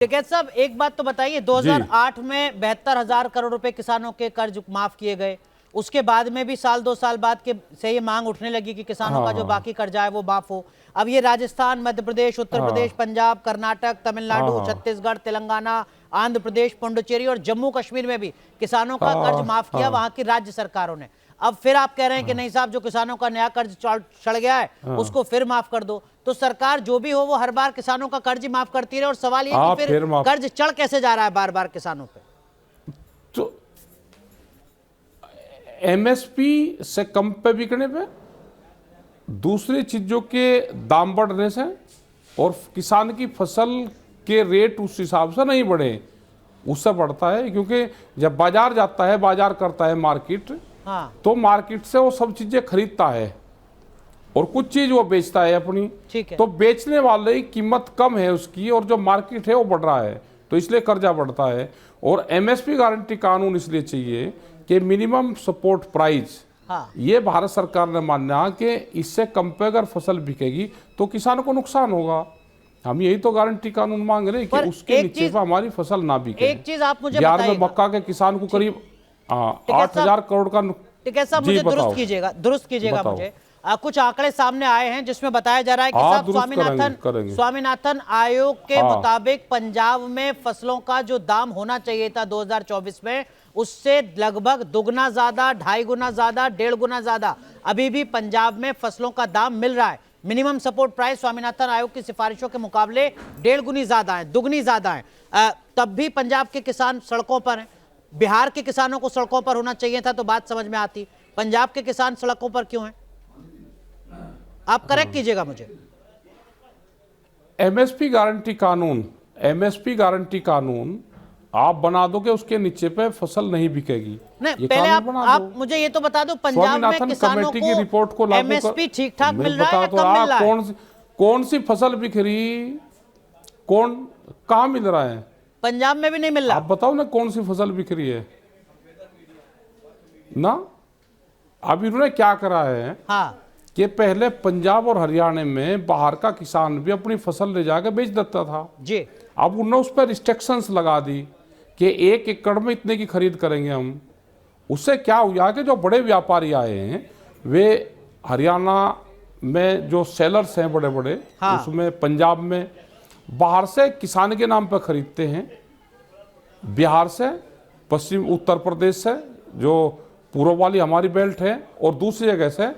टिकैत साहब, एक बात तो बताइए, 2008 में 72,000 करोड़ रुपए किसानों के कर्ज माफ किए गए। उसके बाद में भी साल 2 साल बाद के से ये मांग उठने लगी कि किसानों का जो बाकी कर्जा है वो माफ हो। अब ये राजस्थान, मध्य प्रदेश, उत्तर प्रदेश, पंजाब, कर्नाटक, तमिलनाडु, छत्तीसगढ़, तेलंगाना, आंध्र प्रदेश, पुडुचेरी और जम्मू कश्मीर में भी किसानों का कर्ज माफ किया वहां की राज्य सरकारों ने। अब फिर आप कह रहे हैं कि नहीं साहब, जो किसानों का नया कर्ज चढ़ गया है उसको फिर माफ कर दो। तो सरकार जो भी हो वो हर बार किसानों का कर्ज माफ करती रहे, और सवाल ये कि फिर कर्ज चढ़ कैसे जा रहा है बार बार किसानों पे? तो एमएसपी से कम पे बिकने पे, दूसरी चीजों के दाम बढ़ने से, और किसान की फसल के रेट उस हिसाब से नहीं बढ़े, उससे बढ़ता है। क्योंकि जब बाजार जाता है, बाजार करता है मार्केट, तो मार्केट से वो सब चीजें खरीदता है और कुछ चीज वो बेचता है अपनी। ठीक है। तो बेचने वाले की कीमत कम है उसकी, और जो मार्केट है वो बढ़ रहा है, तो इसलिए कर्जा बढ़ता है। और एमएसपी गारंटी कानून इसलिए चाहिए कि मिनिमम सपोर्ट प्राइस, ये भारत सरकार ने माना कि इससे कम पे अगर फसल बिकेगी तो किसान को नुकसान होगा। हम यही तो गारंटी कानून मांग रहे हैं कि उसके नीचे पर हमारी फसल ना बिके। एक चीज आप मुझे बिहार में मक्का के किसान को करीब 8,000 करोड़ का। टिकैत साहब, मुझे दुरुस्त कीजिएगा मुझे। कुछ आंकड़े सामने आए हैं जिसमें बताया जा रहा है कि साहब स्वामीनाथन आयोग के मुताबिक पंजाब में फसलों का जो दाम होना चाहिए था 2024 में, उससे लगभग दुगना ज्यादा, 2.5 गुना ज्यादा, 1.5 गुना ज्यादा अभी भी पंजाब में फसलों का दाम मिल रहा है। मिनिमम सपोर्ट प्राइस स्वामीनाथन आयोग की सिफारिशों के मुकाबले 1.5 गुनी ज्यादा है, दुगनी ज्यादा है। तब भी पंजाब के किसान सड़कों पर हैं। बिहार के किसानों को सड़कों पर होना चाहिए था तो बात समझ में आती। पंजाब के किसान सड़कों पर क्यों हैं? आप करेक्ट कीजिएगा मुझे। एमएसपी गारंटी कानून आप बना दो कि उसके नीचे पे फसल नहीं बिकेगी। नहीं, पहले आप मुझे ये तो बता दो, पंजाब में किसानों को रिपोर्ट को एमएसपी ठीक ठाक मिल रहा है या कम मिल रहा है? कौन सी फसल बिक रही, कहां मिल रहा है? पंजाब में भी नहीं मिल रहा। आप बताओ ना कौन सी फसल बिक रही है ना। अब इन्होंने क्या करा है कि पहले पंजाब और हरियाणा में बाहर का किसान भी अपनी फसल ले जाकर बेच देता था जी। अब उन्होंने उस पर रिस्ट्रिक्शंस लगा दी कि 1 एकड़ में इतने की खरीद करेंगे हम। उससे क्या हुआ कि जो बड़े व्यापारी आए हैं वे हरियाणा में जो सेलर्स हैं बड़े बड़े, उसमें पंजाब में बाहर से किसान के नाम पर खरीदते हैं, बिहार से, पश्चिम उत्तर प्रदेश से जो पूर्व वाली हमारी बेल्ट है, और दूसरी जगह से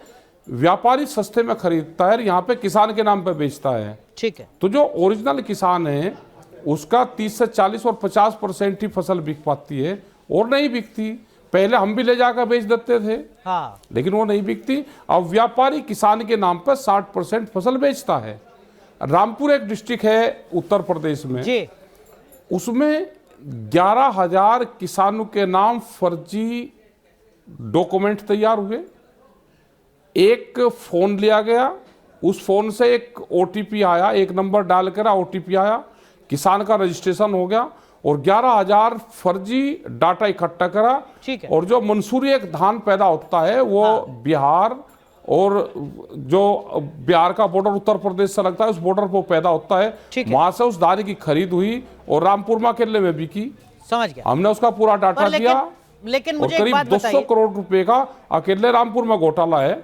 व्यापारी सस्ते में खरीदता है, यहाँ पे किसान के नाम पे बेचता है। ठीक है। तो जो ओरिजिनल किसान है उसका 30 से 40 और 50% ही फसल बिक पाती है, और नहीं बिकती। पहले हम भी ले जाकर बेच देते थे, लेकिन वो नहीं बिकती। अब व्यापारी किसान के नाम पर 60% फसल बेचता है। रामपुर एक डिस्ट्रिक्ट है उत्तर प्रदेश में जी। उसमें 11,000 किसानों के नाम फर्जी डॉक्यूमेंट तैयार हुए। एक फोन लिया गया, उस फोन से एक ओटीपी आया, एक नंबर डालकर ओटीपी आया, किसान का रजिस्ट्रेशन हो गया, और 11,000 फर्जी डाटा इकट्ठा करा। और जो मंसूरी एक धान पैदा होता है वो बिहार, और जो बिहार का बॉर्डर उत्तर प्रदेश से लगता है उस बॉर्डर पर पैदा होता है, वहां से उस दाने की खरीद हुई और रामपुरमा केले में बिकी। समझ गया। हमने उसका पूरा डाटा दिया, लेकिन मुझे करीब 200 करोड़ रुपए का अकेले रामपुर में घोटाला है।